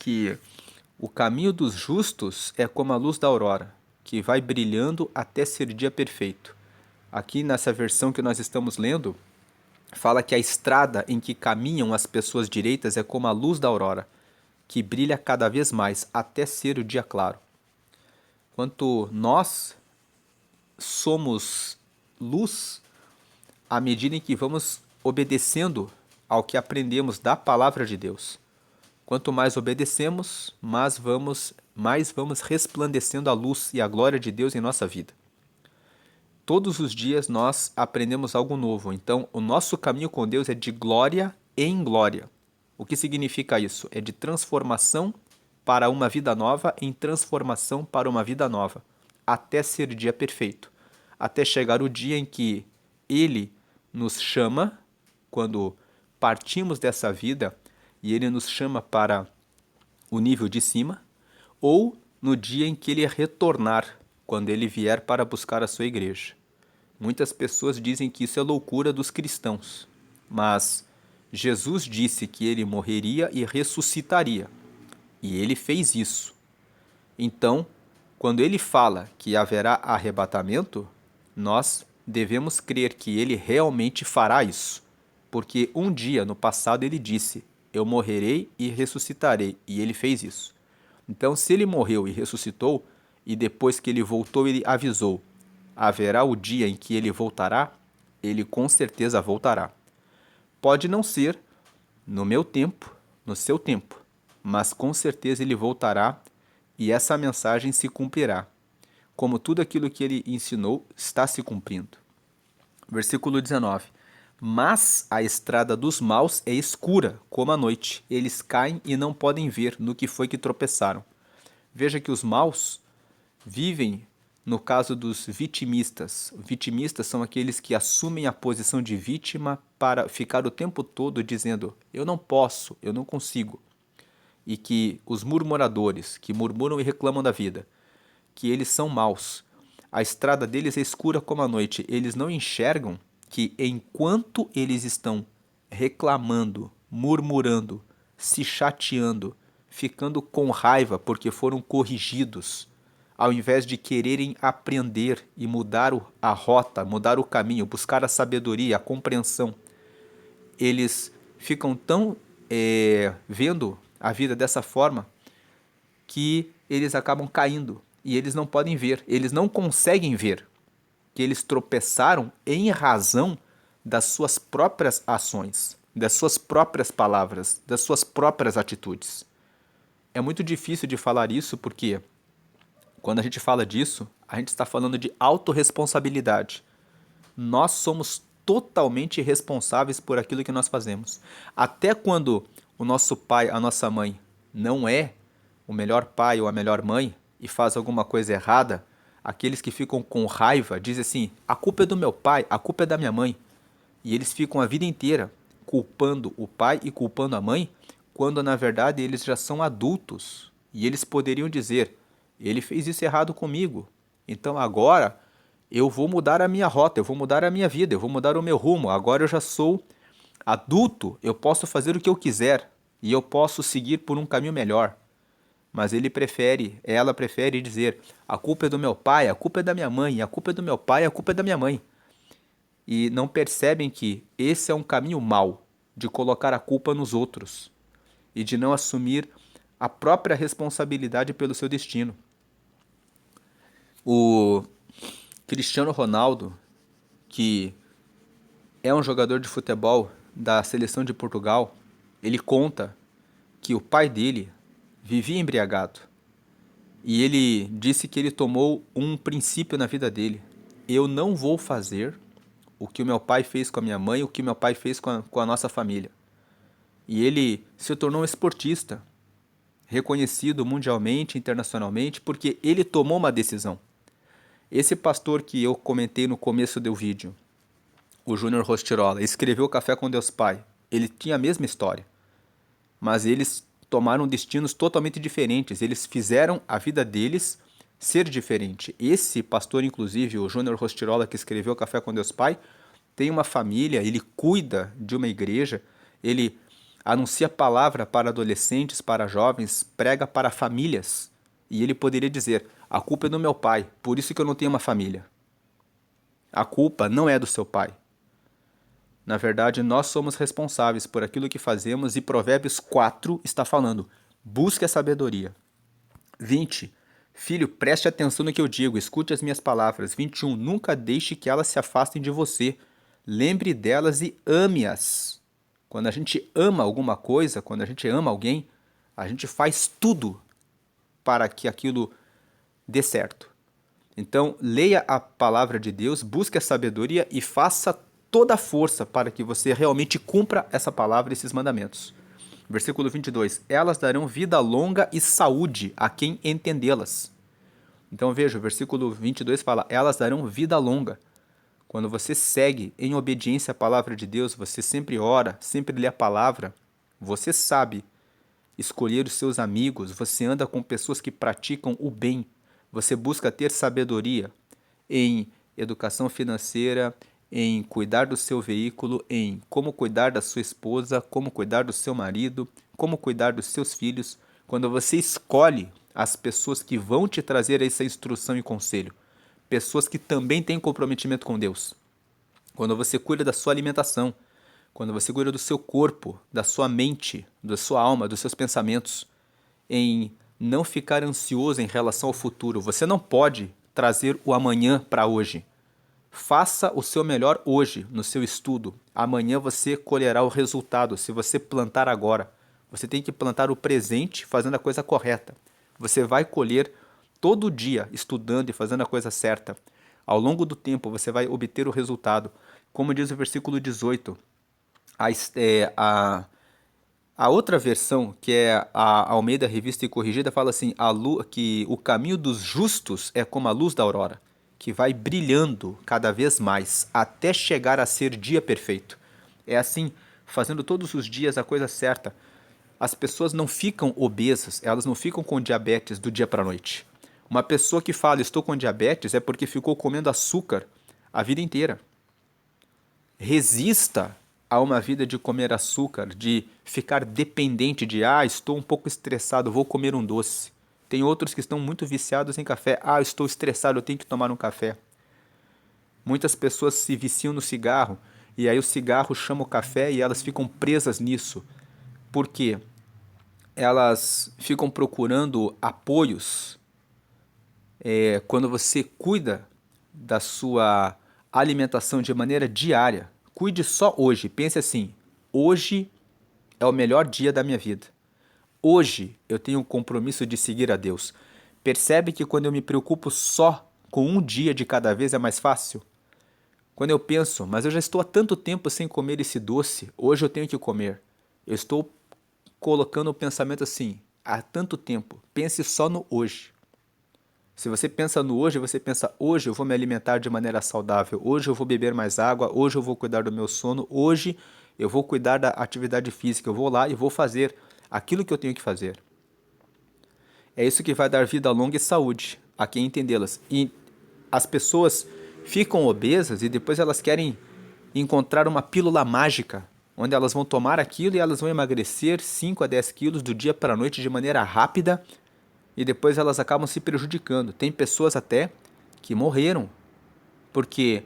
caminho dos justos é como a luz da aurora, que vai brilhando até ser dia perfeito. Aqui nessa versão que nós estamos lendo, fala que a estrada em que caminham as pessoas direitas é como a luz da aurora, que brilha cada vez mais até ser o dia claro. Quanto nós somos luz, à medida em que vamos obedecendo ao que aprendemos da palavra de Deus. Quanto mais obedecemos, mais vamos resplandecendo a luz e a glória de Deus em nossa vida. Todos os dias nós aprendemos algo novo, então o nosso caminho com Deus é de glória em glória. O que significa isso? É de transformação para uma vida nova em transformação para uma vida nova, até ser dia perfeito, até chegar o dia em que Ele nos chama, quando partimos dessa vida, e Ele nos chama para o nível de cima, ou no dia em que Ele retornar, quando Ele vier para buscar a sua igreja. Muitas pessoas dizem que isso é loucura dos cristãos, mas Jesus disse que Ele morreria e ressuscitaria, e Ele fez isso. Então, quando Ele fala que haverá arrebatamento, nós devemos crer que Ele realmente fará isso, porque um dia no passado Ele disse: eu morrerei e ressuscitarei, e Ele fez isso. Então, se Ele morreu e ressuscitou, e depois que Ele voltou Ele avisou: haverá o dia em que Ele voltará, Ele com certeza voltará. Pode não ser no meu tempo, no seu tempo, mas com certeza Ele voltará e essa mensagem se cumprirá, como tudo aquilo que Ele ensinou está se cumprindo. Versículo 19. Mas a estrada dos maus é escura, como a noite. Eles caem e não podem ver no que foi que tropeçaram. Veja que os maus vivem no caso dos vitimistas. Vitimistas são aqueles que assumem a posição de vítima para ficar o tempo todo dizendo: eu não posso, eu não consigo. E que os murmuradores, que murmuram e reclamam da vida, que eles são maus. A estrada deles é escura como a noite. Eles não enxergam que enquanto eles estão reclamando, murmurando, se chateando, ficando com raiva porque foram corrigidos, ao invés de quererem aprender e mudar a rota, mudar o caminho, buscar a sabedoria, a compreensão, eles ficam tão vendo a vida dessa forma que eles acabam caindo e eles não podem ver, eles não conseguem ver que eles tropeçaram em razão das suas próprias ações, das suas próprias palavras, das suas próprias atitudes. É muito difícil de falar isso porque quando a gente fala disso, a gente está falando de autorresponsabilidade. Nós somos totalmente responsáveis por aquilo que nós fazemos. Até quando o nosso pai, a nossa mãe, não é o melhor pai ou a melhor mãe e faz alguma coisa errada, aqueles que ficam com raiva dizem assim: a culpa é do meu pai, a culpa é da minha mãe. E eles ficam a vida inteira culpando o pai e culpando a mãe, quando na verdade eles já são adultos. E eles poderiam dizer: ele fez isso errado comigo, então agora eu vou mudar a minha rota, eu vou mudar a minha vida, eu vou mudar o meu rumo. Agora eu já sou adulto, eu posso fazer o que eu quiser e eu posso seguir por um caminho melhor. Mas ela prefere dizer: a culpa é do meu pai, a culpa é da minha mãe, a culpa é do meu pai, a culpa é da minha mãe. E não percebem que esse é um caminho mau de colocar a culpa nos outros e de não assumir a própria responsabilidade pelo seu destino. O Cristiano Ronaldo, que é um jogador de futebol da seleção de Portugal, ele conta que o pai dele vivia embriagado. E ele disse que ele tomou um princípio na vida dele: eu não vou fazer o que o meu pai fez com a minha mãe, o que o meu pai fez com a nossa família. E ele se tornou um esportista, reconhecido mundialmente, internacionalmente, porque ele tomou uma decisão. Esse pastor que eu comentei no começo do vídeo, o Júnior Rostirola, escreveu Café com Deus Pai. Ele tinha a mesma história, mas eles tomaram destinos totalmente diferentes. Eles fizeram a vida deles ser diferente. Esse pastor, inclusive, o Júnior Rostirola, que escreveu Café com Deus Pai, tem uma família, ele cuida de uma igreja, ele anuncia a palavra para adolescentes, para jovens, prega para famílias. E ele poderia dizer: a culpa é do meu pai, por isso que eu não tenho uma família. A culpa não é do seu pai. Na verdade, nós somos responsáveis por aquilo que fazemos, e Provérbios 4 está falando: busque a sabedoria. 20. Filho, preste atenção no que eu digo, escute as minhas palavras. 21. Nunca deixe que elas se afastem de você. Lembre delas e ame-as. Quando a gente ama alguma coisa, quando a gente ama alguém, a gente faz tudo para que aquilo dê certo. Então, leia a palavra de Deus, busque a sabedoria e faça toda a força para que você realmente cumpra essa palavra e esses mandamentos. Versículo 22. Elas darão vida longa e saúde a quem entendê-las. Então veja, o versículo 22 fala: elas darão vida longa. Quando você segue em obediência à palavra de Deus, você sempre ora, sempre lê a palavra, você sabe escolher os seus amigos, você anda com pessoas que praticam o bem, você busca ter sabedoria em educação financeira, em cuidar do seu veículo, em como cuidar da sua esposa, como cuidar do seu marido, como cuidar dos seus filhos. Quando você escolhe as pessoas que vão te trazer essa instrução e conselho, pessoas que também têm comprometimento com Deus. Quando você cuida da sua alimentação, quando você cuida do seu corpo, da sua mente, da sua alma, dos seus pensamentos, em não ficar ansioso em relação ao futuro. Você não pode trazer o amanhã para hoje. Faça o seu melhor hoje no seu estudo. Amanhã você colherá o resultado se você plantar agora. Você tem que plantar o presente fazendo a coisa correta. Você vai colher todo dia estudando e fazendo a coisa certa. Ao longo do tempo você vai obter o resultado. Como diz o versículo 18, a outra versão, que é a Almeida Revista e Corrigida, fala assim: que o caminho dos justos é como a luz da aurora, que vai brilhando cada vez mais, até chegar a ser dia perfeito. É assim, fazendo todos os dias a coisa certa. As pessoas não ficam obesas, elas não ficam com diabetes do dia para a noite. Uma pessoa que fala estou com diabetes é porque ficou comendo açúcar a vida inteira. Resista a uma vida de comer açúcar, de ficar dependente de estou um pouco estressado, vou comer um doce. Tem outros que estão muito viciados em café. Estou estressado, eu tenho que tomar um café. Muitas pessoas se viciam no cigarro e aí o cigarro chama o café e elas ficam presas nisso. Por quê? Elas ficam procurando apoios. Quando você cuida da sua alimentação de maneira diária, cuide só hoje. Pense assim: hoje é o melhor dia da minha vida. Hoje eu tenho um compromisso de seguir a Deus. Percebe que quando eu me preocupo só com um dia de cada vez é mais fácil? Quando eu penso, mas eu já estou há tanto tempo sem comer esse doce, hoje eu tenho que comer. Eu estou colocando o pensamento assim: há tanto tempo, pense só no hoje. Se você pensa no hoje, você pensa: hoje eu vou me alimentar de maneira saudável, hoje eu vou beber mais água, hoje eu vou cuidar do meu sono, hoje eu vou cuidar da atividade física, eu vou lá e vou fazer aquilo que eu tenho que fazer. É isso que vai dar vida longa e saúde a quem entendê-las. E as pessoas ficam obesas e depois elas querem encontrar uma pílula mágica, onde elas vão tomar aquilo e elas vão emagrecer 5 a 10 quilos do dia para a noite de maneira rápida, e depois elas acabam se prejudicando. Tem pessoas até que morreram porque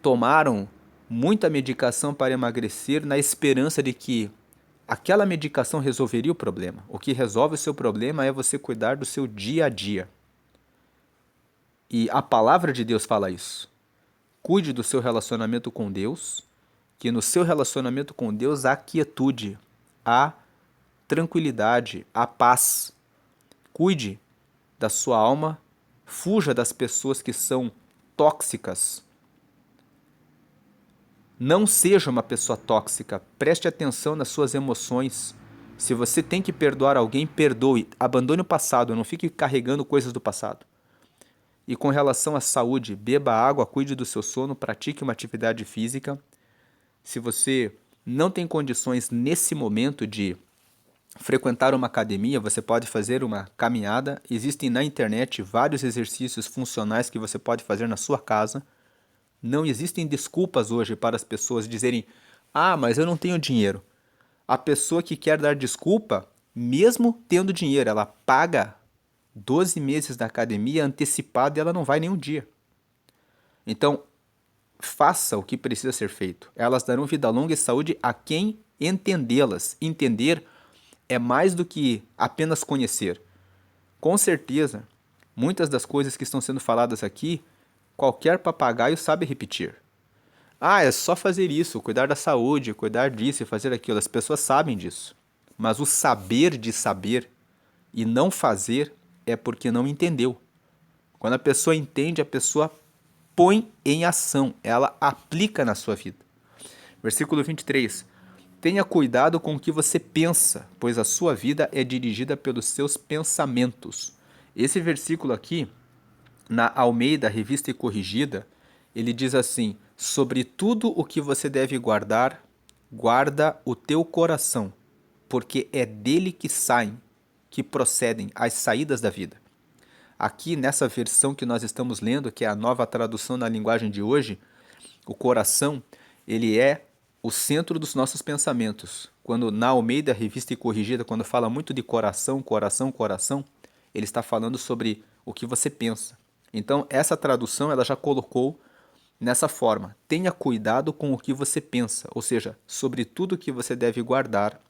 tomaram muita medicação para emagrecer na esperança de que aquela medicação resolveria o problema. O que resolve o seu problema é você cuidar do seu dia a dia. E a palavra de Deus fala isso. Cuide do seu relacionamento com Deus, que no seu relacionamento com Deus há quietude, a tranquilidade, a paz. Cuide da sua alma, fuja das pessoas que são tóxicas. Não seja uma pessoa tóxica, preste atenção nas suas emoções. Se você tem que perdoar alguém, perdoe, abandone o passado, não fique carregando coisas do passado. E com relação à saúde, beba água, cuide do seu sono, pratique uma atividade física. Se você não tem condições nesse momento de frequentar uma academia, você pode fazer uma caminhada. Existem na internet vários exercícios funcionais que você pode fazer na sua casa. Não existem desculpas hoje para as pessoas dizerem: ah, mas eu não tenho dinheiro. A pessoa que quer dar desculpa, mesmo tendo dinheiro, ela paga 12 meses da academia antecipado e ela não vai nenhum dia. Então, faça o que precisa ser feito. Elas darão vida longa e saúde a quem entendê-las. Entender é mais do que apenas conhecer. Com certeza, muitas das coisas que estão sendo faladas aqui, qualquer papagaio sabe repetir. Ah, é só fazer isso, cuidar da saúde, cuidar disso e fazer aquilo. As pessoas sabem disso. Mas o saber de saber e não fazer é porque não entendeu. Quando a pessoa entende, a pessoa põe em ação, ela aplica na sua vida. Versículo 23. Tenha cuidado com o que você pensa, pois a sua vida é dirigida pelos seus pensamentos. Esse versículo aqui, na Almeida, Revista e Corrigida, ele diz assim: sobre tudo o que você deve guardar, guarda o teu coração, porque é dele que procedem as saídas da vida. Aqui nessa versão que nós estamos lendo, que é a nova tradução na linguagem de hoje, o coração, ele é o centro dos nossos pensamentos. Quando na Almeida, Revista e Corrigida, quando fala muito de coração, coração, coração, ele está falando sobre o que você pensa. Então, essa tradução ela já colocou nessa forma: tenha cuidado com o que você pensa, ou seja, sobre tudo que você deve guardar,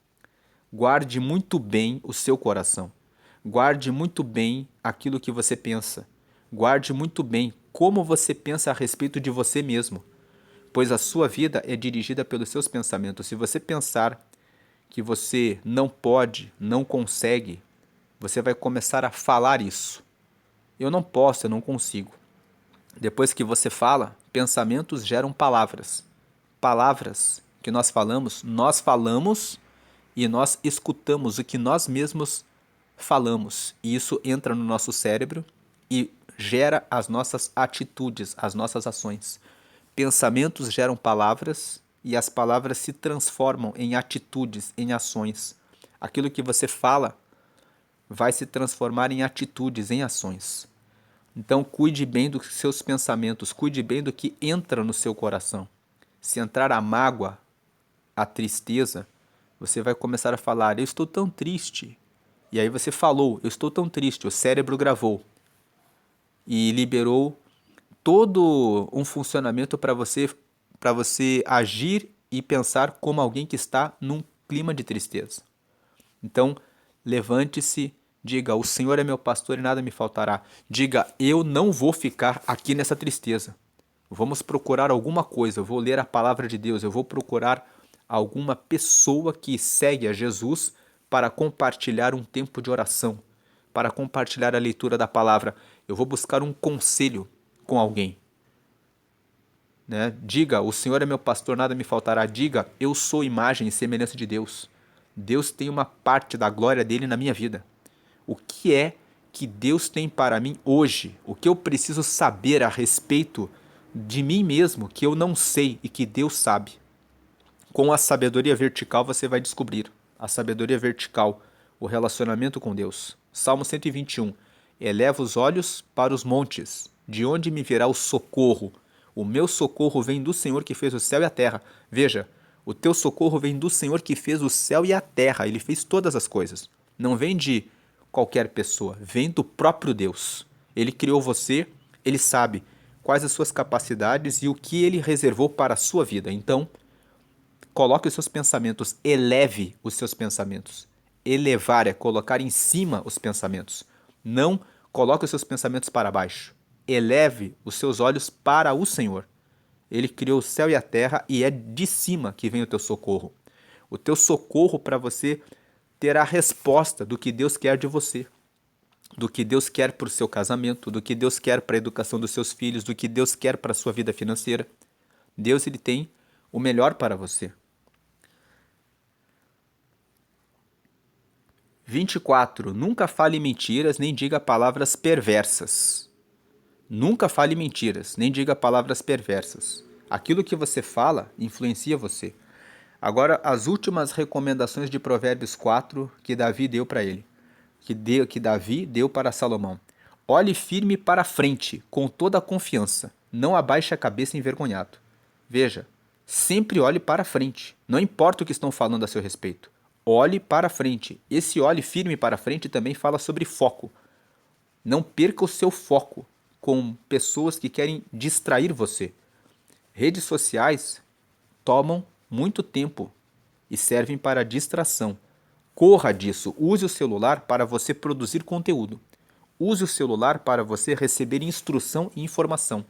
guarde muito bem o seu coração. Guarde muito bem aquilo que você pensa. Guarde muito bem como você pensa a respeito de você mesmo, pois a sua vida é dirigida pelos seus pensamentos. Se você pensar que você não pode, não consegue, você vai começar a falar isso. Eu não posso, eu não consigo. Depois que você fala, pensamentos geram palavras. Palavras que nós falamos e nós escutamos o que nós mesmos falamos. E isso entra no nosso cérebro e gera as nossas atitudes, as nossas ações. Pensamentos geram palavras e as palavras se transformam em atitudes, em ações. Aquilo que você fala vai se transformar em atitudes, em ações. Então, cuide bem dos seus pensamentos, cuide bem do que entra no seu coração. Se entrar a mágoa, a tristeza, você vai começar a falar: eu estou tão triste. E aí você falou: eu estou tão triste. O cérebro gravou e liberou todo um funcionamento para você agir e pensar como alguém que está num clima de tristeza. Então, levante-se, diga: o Senhor é meu pastor e nada me faltará. Diga: eu não vou ficar aqui nessa tristeza. Vamos procurar alguma coisa, eu vou ler a palavra de Deus, eu vou procurar alguma pessoa que segue a Jesus para compartilhar um tempo de oração, para compartilhar a leitura da palavra. Eu vou buscar um conselho com alguém. Né? Diga: o Senhor é meu pastor, nada me faltará. Diga: eu sou imagem e semelhança de Deus. Deus tem uma parte da glória dele na minha vida. O que é que Deus tem para mim hoje? O que eu preciso saber a respeito de mim mesmo que eu não sei e que Deus sabe? Com a sabedoria vertical você vai descobrir. A sabedoria vertical, o relacionamento com Deus. Salmo 121. Eleva os olhos para os montes. De onde me virá o socorro? O meu socorro vem do Senhor que fez o céu e a terra. Veja, o teu socorro vem do Senhor que fez o céu e a terra. Ele fez todas as coisas. Não vem de qualquer pessoa, vem do próprio Deus. Ele criou você, ele sabe quais as suas capacidades e o que ele reservou para a sua vida. Então, coloque os seus pensamentos, eleve os seus pensamentos. Elevar é colocar em cima os pensamentos. Não coloque os seus pensamentos para baixo. Eleve os seus olhos para o Senhor. Ele criou o céu e a terra e é de cima que vem o teu socorro. o teu socorro para você ter a resposta do que Deus quer de você, do que Deus quer para o seu casamento, do que Deus quer para a educação dos seus filhos, do que Deus quer para a sua vida financeira. Deus, ele tem o melhor para você. 24. Nunca fale mentiras, nem diga palavras perversas. Nunca fale mentiras, nem diga palavras perversas. Aquilo que você fala influencia você. Agora, as últimas recomendações de Provérbios 4 que Davi deu para ele. Que Davi deu para Salomão. Olhe firme para a frente, com toda a confiança. Não abaixe a cabeça envergonhado. Veja, sempre olhe para a frente. Não importa o que estão falando a seu respeito. Olhe para frente. Esse olhe firme para frente também fala sobre foco. Não perca o seu foco com pessoas que querem distrair você. Redes sociais tomam muito tempo e servem para distração. Corra disso. Use o celular para você produzir conteúdo. Use o celular para você receber instrução e informação.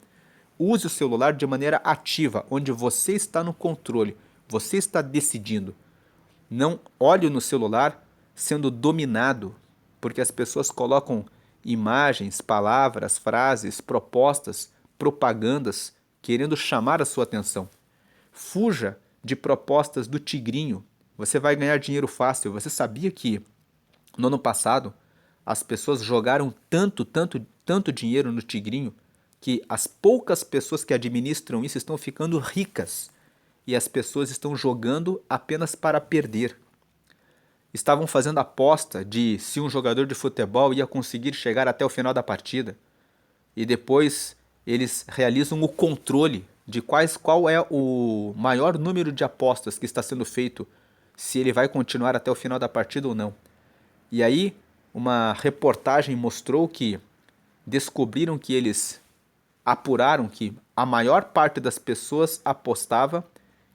Use o celular de maneira ativa, onde você está no controle, você está decidindo. Não olhe no celular sendo dominado, porque as pessoas colocam imagens, palavras, frases, propostas, propagandas, querendo chamar a sua atenção. Fuja de propostas do tigrinho. Você vai ganhar dinheiro fácil. Você sabia que no ano passado as pessoas jogaram tanto dinheiro no tigrinho que as poucas pessoas que administram isso estão ficando ricas e as pessoas estão jogando apenas para perder. Estavam fazendo aposta de se um jogador de futebol ia conseguir chegar até o final da partida e depois eles realizam o controle de qual é o maior número de apostas que está sendo feito, se ele vai continuar até o final da partida ou não. E aí, uma reportagem mostrou que descobriram que eles apuraram que a maior parte das pessoas apostava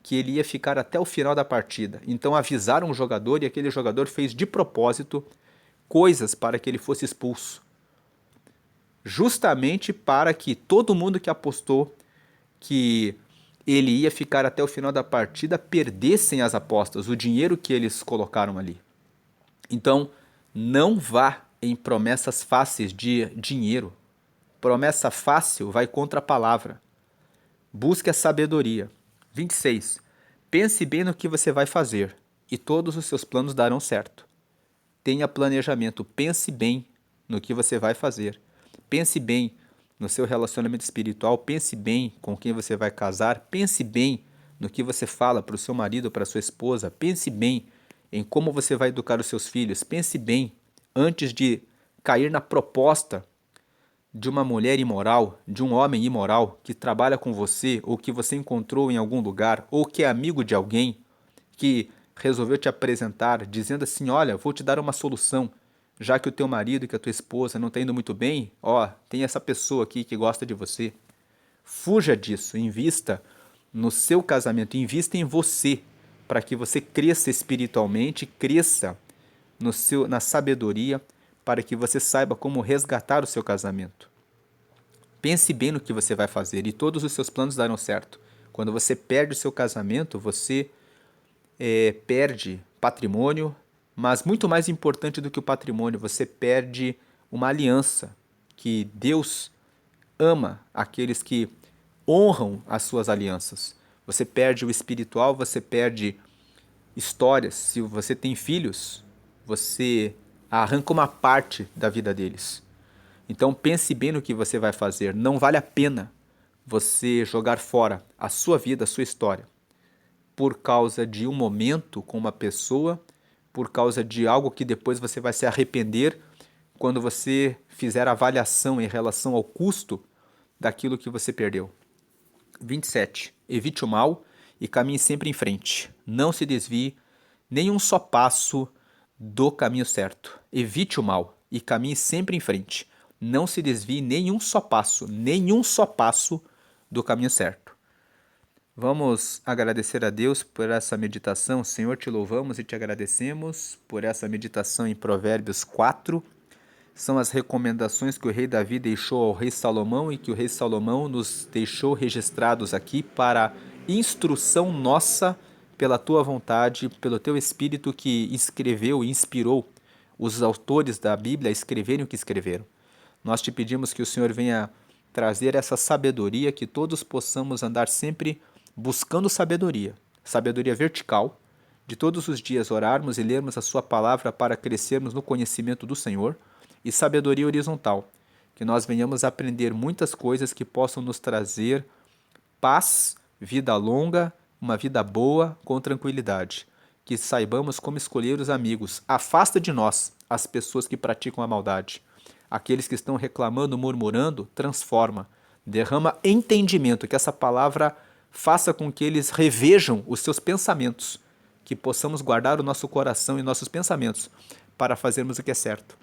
que ele ia ficar até o final da partida. Então avisaram o jogador e aquele jogador fez de propósito coisas para que ele fosse expulso. Justamente para que todo mundo que apostou que ele ia ficar até o final da partida perdessem as apostas, o dinheiro que eles colocaram ali. Então, não vá em promessas fáceis de dinheiro. Promessa fácil vai contra a palavra. Busque a sabedoria. 26. Pense bem no que você vai fazer, e todos os seus planos darão certo. Tenha planejamento. Pense bem no que você vai fazer. Pense bem no seu relacionamento espiritual. Pense bem com quem você vai casar. Pense bem no que você fala para o seu marido ou para a sua esposa. Pense bem em como você vai educar os seus filhos. Pense bem antes de cair na proposta de uma mulher imoral, de um homem imoral que trabalha com você ou que você encontrou em algum lugar ou que é amigo de alguém que resolveu te apresentar dizendo assim, olha, vou te dar uma solução, já que o teu marido e que a tua esposa não está indo muito bem, ó, tem essa pessoa aqui que gosta de você. Fuja disso, invista no seu casamento, invista em você, para que você cresça espiritualmente, cresça na sabedoria, para que você saiba como resgatar o seu casamento. Pense bem no que você vai fazer e todos os seus planos darão certo. Quando você perde o seu casamento, você perde patrimônio, mas muito mais importante do que o patrimônio, você perde uma aliança, que Deus ama aqueles que honram as suas alianças. Você perde o espiritual, você perde histórias. Se você tem filhos, você arranca uma parte da vida deles. Então pense bem no que você vai fazer. Não vale a pena você jogar fora a sua vida, a sua história, por causa de um momento com uma pessoa, por causa de algo que depois você vai se arrepender quando você fizer a avaliação em relação ao custo daquilo que você perdeu. 27. Evite o mal e caminhe sempre em frente. Não se desvie nem um só passo do caminho certo. Evite o mal e caminhe sempre em frente. Não se desvie nenhum só passo do caminho certo. Vamos agradecer a Deus por essa meditação. Senhor, te louvamos e te agradecemos por essa meditação em Provérbios 4. São as recomendações que o rei Davi deixou ao rei Salomão e que o rei Salomão nos deixou registrados aqui para instrução nossa pela tua vontade, pelo teu Espírito que escreveu e inspirou os autores da Bíblia a escreverem o que escreveram. Nós te pedimos que o Senhor venha trazer essa sabedoria, que todos possamos andar sempre buscando sabedoria, sabedoria vertical, de todos os dias orarmos e lermos a Sua palavra para crescermos no conhecimento do Senhor, e sabedoria horizontal, que nós venhamos aprender muitas coisas que possam nos trazer paz, vida longa, uma vida boa, com tranquilidade. Que saibamos como escolher os amigos. Afasta de nós as pessoas que praticam a maldade. Aqueles que estão reclamando, murmurando, transforma. Derrama entendimento, que essa palavra faça com que eles revejam os seus pensamentos, que possamos guardar o nosso coração e nossos pensamentos para fazermos o que é certo.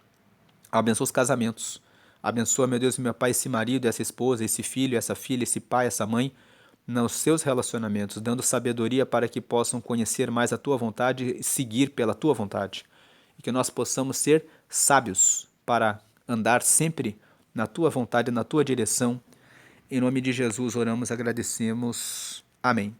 Abençoa os casamentos. Abençoa, meu Deus e meu Pai, esse marido, essa esposa, esse filho, essa filha, esse pai, essa mãe, nos seus relacionamentos, dando sabedoria para que possam conhecer mais a Tua vontade e seguir pela Tua vontade. E que nós possamos ser sábios para andar sempre na Tua vontade, na Tua direção. Em nome de Jesus oramos e agradecemos. Amém.